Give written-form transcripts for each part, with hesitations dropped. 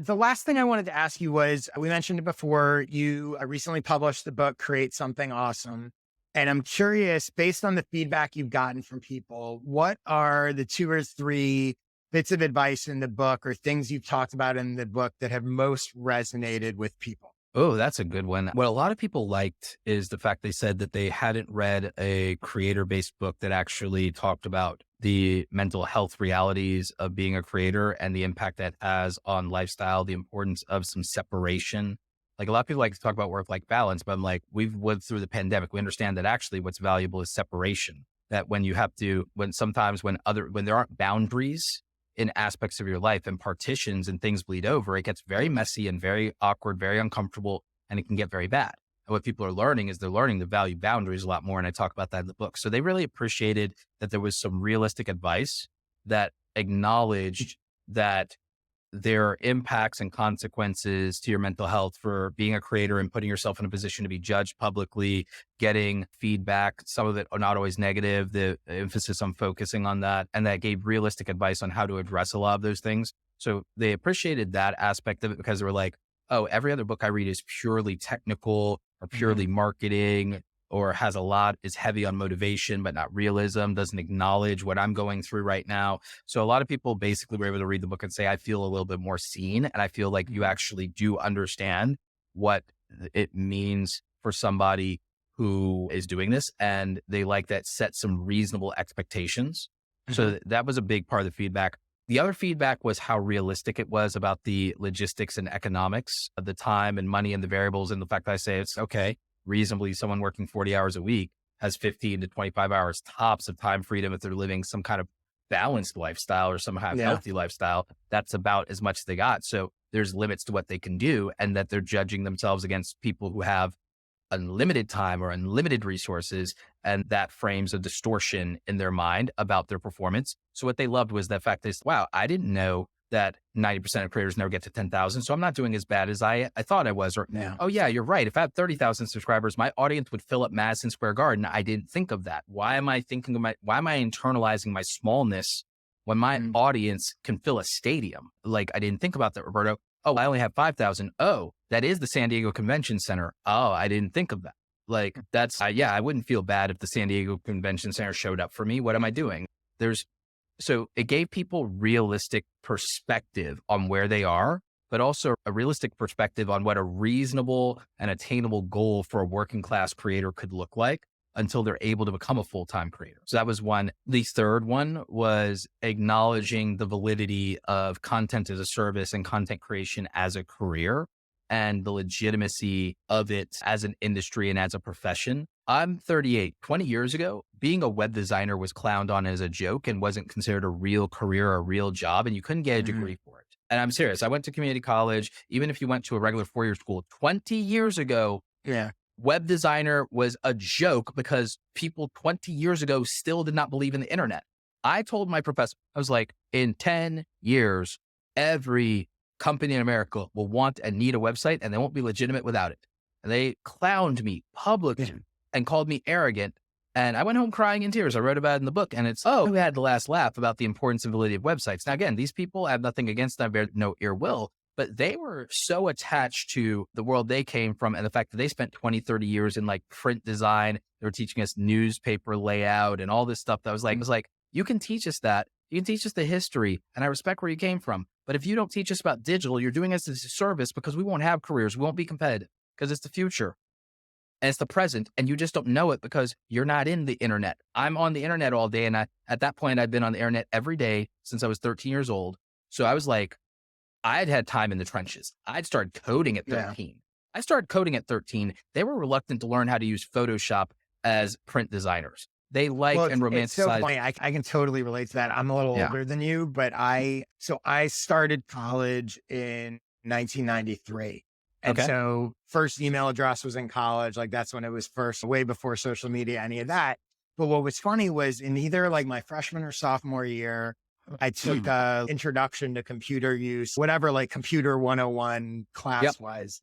The last thing I wanted to ask you was, we mentioned it before, you recently published the book, Create Something Awesome. And I'm curious, based on the feedback you've gotten from people, what are the two or three bits of advice in the book or things you've talked about in the book that have most resonated with people? Oh, that's a good one. What a lot of people liked is the fact they said that they hadn't read a creator-based book that actually talked about the mental health realities of being a creator and the impact that has on lifestyle, the importance of some separation. Like a lot of people like to talk about work-life balance, but I'm like, we've lived through the pandemic. We understand that actually what's valuable is separation. That when you have to, when sometimes when there aren't boundaries in aspects of your life and partitions and things bleed over, it gets very messy and very awkward, very uncomfortable, and it can get very bad. And what people are learning is they're learning to value boundaries a lot more. And I talk about that in the book. So they really appreciated that there was some realistic advice that acknowledged that there are impacts and consequences to your mental health for being a creator and putting yourself in a position to be judged publicly, getting feedback, some of it are not always negative, the emphasis on focusing on that. And that gave realistic advice on how to address a lot of those things. So they appreciated that aspect of it because they were like, oh, every other book I read is purely technical or purely marketing or is heavy on motivation, but not realism, doesn't acknowledge what I'm going through right now. So a lot of people basically were able to read the book and say, I feel a little bit more seen. And I feel like you actually do understand what it means for somebody who is doing this. And they like that set some reasonable expectations. So that was a big part of the feedback. The other feedback was how realistic it was about the logistics and economics of the time and money and the variables. And the fact that I say it's okay, reasonably, someone working 40 hours a week has 15 to 25 hours tops of time freedom if they're living some kind of balanced lifestyle or some kind of Yeah. healthy lifestyle. That's about as much as they got. So there's limits to what they can do, and that they're judging themselves against people who have unlimited time or unlimited resources. And that frames a distortion in their mind about their performance. So what they loved was the fact that, wow, I didn't know that 90% of creators never get to 10,000. So I'm not doing as bad as I thought I was. Or, Yeah. oh yeah, you're right. If I had 30,000 subscribers, my audience would fill up Madison Square Garden. I didn't think of that. Why am I internalizing my smallness when my Mm. audience can fill a stadium? Like, I didn't think about that, Roberto. Oh, I only have 5,000. Oh, that is the San Diego Convention Center. Oh, I didn't think of that. Like yeah, I wouldn't feel bad if the San Diego Convention Center showed up for me. What am I doing? So it gave people realistic perspective on where they are, but also a realistic perspective on what a reasonable and attainable goal for a working class creator could look like until they're able to become a full-time creator. So that was one. The third one was acknowledging the validity of content as a service and content creation as a career and the legitimacy of it as an industry and as a profession. I'm 38. 20 years ago, being a web designer was clowned on as a joke and wasn't considered a real career or a real job, and you couldn't get a Mhm. degree for it. And I'm serious. I went to community college. Even if you went to a regular 4-year school 20 years ago, Yeah. web designer was a joke because people 20 years ago still did not believe in the internet. I told my professor, I was like, in 10 years, every company in America will want and need a website and they won't be legitimate without it. And they clowned me Yeah. publicly and called me arrogant. And I went home crying in tears. I wrote about it in the book. And it's, who had the last laugh about the importance and validity of websites. Now, again, these people, I have nothing against them, I have no ill will, but they were so attached to the world they came from and the fact that they spent 20, 30 years in like print design. They were teaching us newspaper layout and all this stuff that was like, you can teach us that. You can teach us the history and I respect where you came from. But if you don't teach us about digital, you're doing us a disservice because we won't have careers. We won't be competitive because it's the future and it's the present. And you just don't know it because you're not in the internet. I'm on the internet all day. And at that point, I'd been on the internet every day since I was 13 years old. So I was like, I had had time in the trenches. I'd started coding at Yeah. 13. I started coding at 13. They were reluctant to learn how to use Photoshop as print designers. They Well, like and it's so romanticize. funny. I can totally relate to that. I'm a little Yeah. older than you, but I started college in 1993. And Okay. so first email address was in college. Like that's when it was first, way before social media, any of that. But what was funny was in either like my freshman or sophomore year, I took a introduction to computer use, whatever like computer 101 Yep. class was.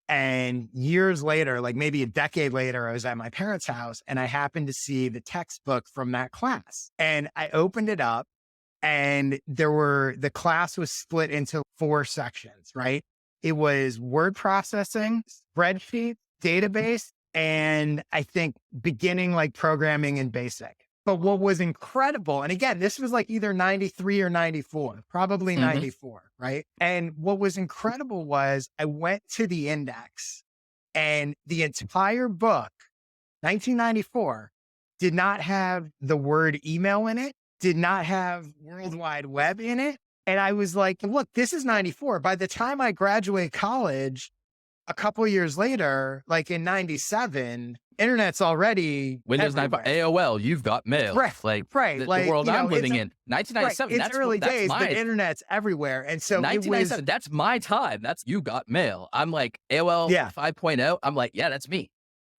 And years later, like maybe a decade later, I was at my parents' house and I happened to see the textbook from that class. And I opened it up And the class was split into 4 sections, right? It was word processing, spreadsheet, database, and I think beginning like programming and basic. But what was incredible, and again, this was like either 93 or 94, probably Mhm. 94, right? And what was incredible was I went to the index and the entire book, 1994, did not have the word email in it, did not have World Wide Web in it. And I was like, look, this is 94. By the time I graduate college, a couple years later, like in 97, internet's already Windows 95, everywhere. AOL, you've got mail. Right. Like Right. the Like, world you know, I'm it's living in, right. 1997, It's early that's days, but my internet's everywhere. And so it was, 1997, that's my time. That's you got mail. I'm like AOL yeah, 5.0. I'm like, yeah, that's me.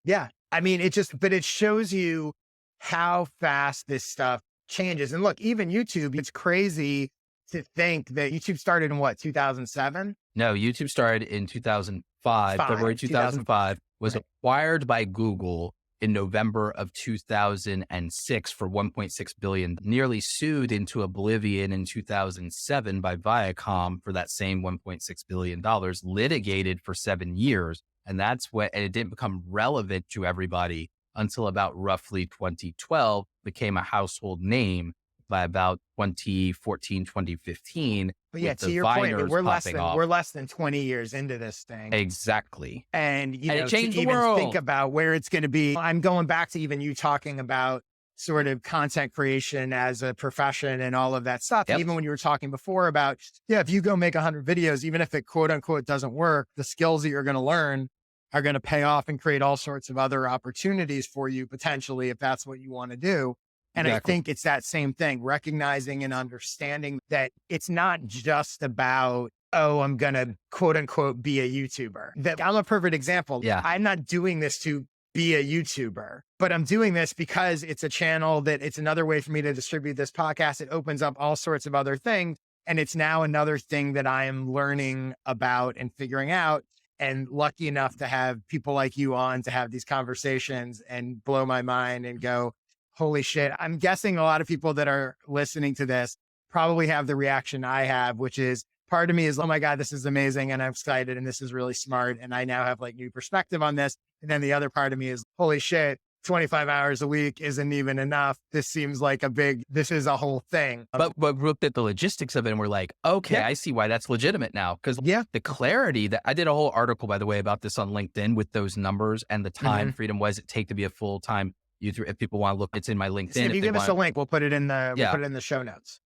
yeah. I mean, but it shows you how fast this stuff changes. And look, even YouTube, it's crazy to think that YouTube started in what, 2007? No, YouTube started in 2005, February 2005. 2005, was Right. acquired by Google in November of 2006 for 1.6 billion, nearly sued into oblivion in 2007 by Viacom for that same 1.6 billion dollars, litigated for 7 years. And and it didn't become relevant to everybody until about roughly 2012, became a household name by about 2014, 2015, But yeah, with to the your point, Viners popping off. we're less than 20 years into this thing. Exactly. And, And it to changed the even think world. about where it's going to be, I'm going back to even you talking about sort of content creation as a profession and all of that stuff. And Yep. even when you were talking before about, yeah, if you go make 100 videos, even if it quote unquote doesn't work, the skills that you're going to learn are going to pay off and create all sorts of other opportunities for you potentially if that's what you want to do. And I Exactly. think it's that same thing, recognizing and understanding that it's not just about, oh, I'm going to quote unquote be a YouTuber. That I'm a perfect example. Yeah. I'm not doing this to be a YouTuber, but I'm doing this because it's a channel that it's another way for me to distribute this podcast. It opens up all sorts of other things. And it's now another thing that I am learning about and figuring out. And lucky enough to have people like you on to have these conversations and blow my mind and go, holy shit. I'm guessing a lot of people that are listening to this probably have the reaction I have, which is part of me is, oh my God, this is amazing. And I'm excited. And this is really smart. And I now have like new perspective on this. And then the other part of me is, holy shit, 25 hours a week isn't even enough. This seems like this is a whole thing. But we looked at the logistics of it and we're like, okay, Yeah. I see why that's legitimate now. Because Yeah. the clarity that I did a whole article, by the way, about this on LinkedIn with those numbers and the time freedom, what does it take to be a full-time YouTuber? If people want to look, it's in my LinkedIn. So if you give us a link, we'll put it in the show notes.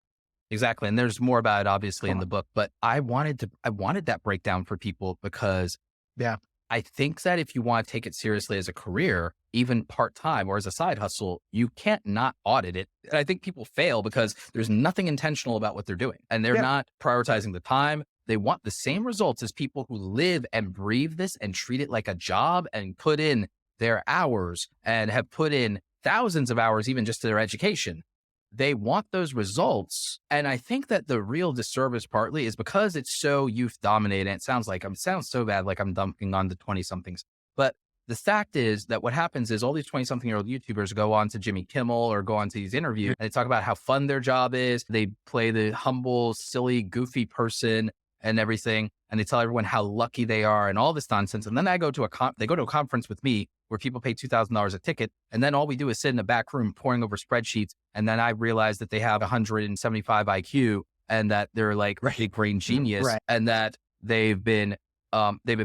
Exactly. And there's more about it obviously in Cool. the book, but I wanted that breakdown for people because Yeah. I think that if you want to take it seriously as a career, even part-time or as a side hustle, you can't not audit it. And I think people fail because there's nothing intentional about what they're doing and they're Yeah. not prioritizing the time. They want the same results as people who live and breathe this and treat it like a job and put in their hours and have put in thousands of hours, even just to their education. They want those results. And I think that the real disservice partly is because it's so youth dominated. And it sounds so bad, like I'm dumping on the 20 somethings. But the fact is that what happens is all these 20 something year old YouTubers go on to Jimmy Kimmel or go on to these interviews and they talk about how fun their job is. They play the humble, silly, goofy person and everything. And they tell everyone how lucky they are and all this nonsense. And then they go to a conference with me where people pay $2,000 a ticket. And then all we do is sit in a back room poring over spreadsheets. And then I realize that they have 175 IQ and that they're like big brain genius and that they've been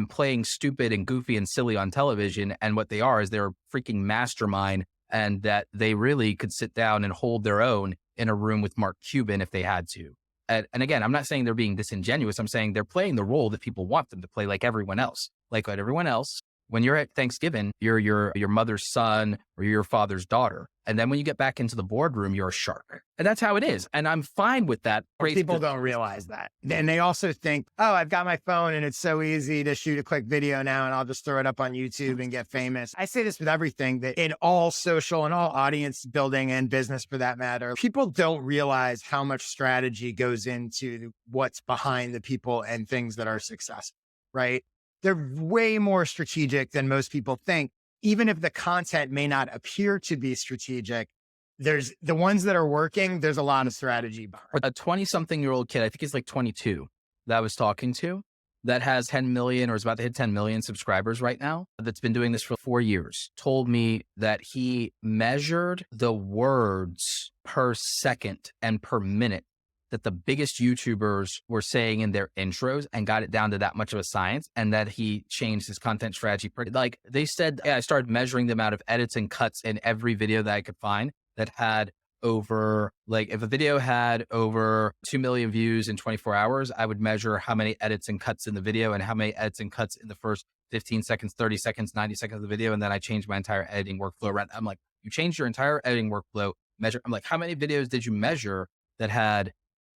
playing stupid and goofy and silly on television. And what they are is they're a freaking mastermind and that they really could sit down and hold their own in a room with Mark Cuban if they had to. And again, I'm not saying they're being disingenuous. I'm saying they're playing the role that people want them to play, like everyone else. Like everyone else, when you're at Thanksgiving, you're your mother's son or you're your father's daughter. And then when you get back into the boardroom, you're a shark. And that's how it is. And I'm fine with that. People don't realize that. And they also think, oh, I've got my phone and it's so easy to shoot a quick video now and I'll just throw it up on YouTube and get famous. I say this with everything, that in all social and all audience building and business for that matter, people don't realize how much strategy goes into what's behind the people and things that are successful, right? They're way more strategic than most people think. Even if the content may not appear to be strategic, there's the ones that are working, there's a lot of strategy behind. A 20-something-year-old kid, I think he's like 22, that I was talking to, that has 10 million or is about to hit 10 million subscribers right now, that's been doing this for 4 years, told me that he measured the words per second and per minute that the biggest YouTubers were saying in their intros and got it down to that much of a science, and that he changed his content strategy. Like they said, I started measuring the amount of edits and cuts in every video that I could find that had over, like if a video had over 2 million views in 24 hours, I would measure how many edits and cuts in the video and how many edits and cuts in the first 15 seconds, 30 seconds, 90 seconds of the video. And then I changed my entire editing workflow around. I'm like, you changed your entire editing workflow measure. I'm like, how many videos did you measure that had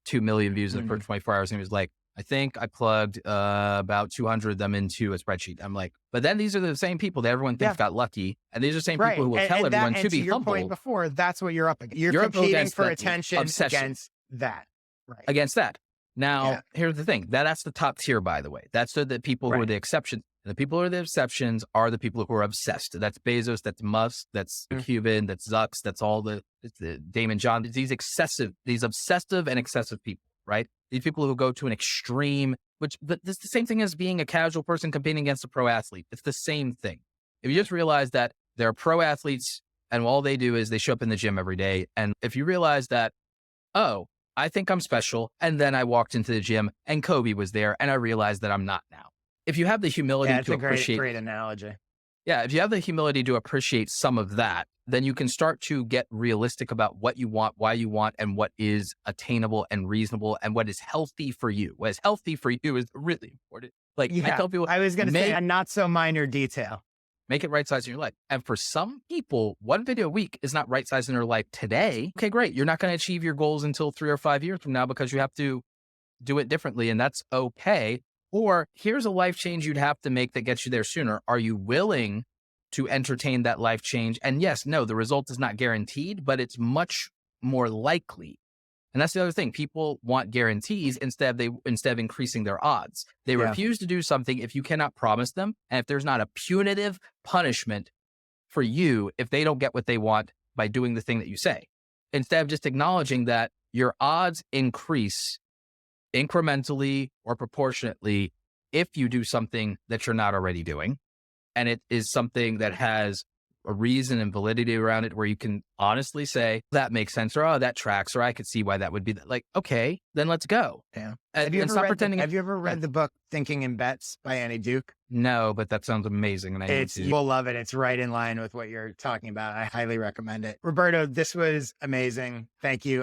2 million views in the first 24 hours? And he was like, I think I plugged about 200 of them into a spreadsheet. I'm like, but then these are the same people that everyone thinks got lucky. And these are the same people who will tell everyone to be your humble. point before, that's what you're up against. You're competing for attention against that. Right. Against that. Now, here's the thing. That's the top tier, by the way. That's the people who are the exceptions. And the people who are the exceptions are the people who are obsessed. That's Bezos, that's Musk, that's Cuban, that's Zucks, that's all the Damon John. These obsessive and excessive people, right? These people who go to an extreme, but it's the same thing as being a casual person competing against a pro athlete. It's the same thing. If you just realize that there are pro athletes and all they do is they show up in the gym every day. And if you realize that, oh, I think I'm special. And then I walked into the gym and Kobe was there and I realized that I'm not now. If you have the humility to appreciate. Great analogy. Yeah. If you have the humility to appreciate some of that, then you can start to get realistic about what you want, why you want, and what is attainable and reasonable and what is healthy for you. What is healthy for you is really important. Like I tell people, I was going to say a not so minor detail. Make it right size in your life. And for some people, one video a week is not right size in their life today. Okay, great. You're not going to achieve your goals until 3 or 5 years from now because you have to do it differently. And that's okay. Or here's a life change you'd have to make that gets you there sooner. Are you willing to entertain that life change? And yes, no, the result is not guaranteed, but it's much more likely. And that's the other thing. People want guarantees instead of increasing their odds. They refuse to do something if you cannot promise them. And if there's not a punitive punishment for you, if they don't get what they want by doing the thing that you say, instead of just acknowledging that your odds increase incrementally or proportionately if you do something that you're not already doing. And it is something that has a reason and validity around it where you can honestly say, that makes sense, or, oh, that tracks, or I could see why that would be that. Like, okay, then let's go. Yeah. Have you ever read the book Thinking in Bets by Annie Duke? No, but that sounds amazing. And you'll love it. It's right in line with what you're talking about. I highly recommend it. Roberto, this was amazing. Thank you.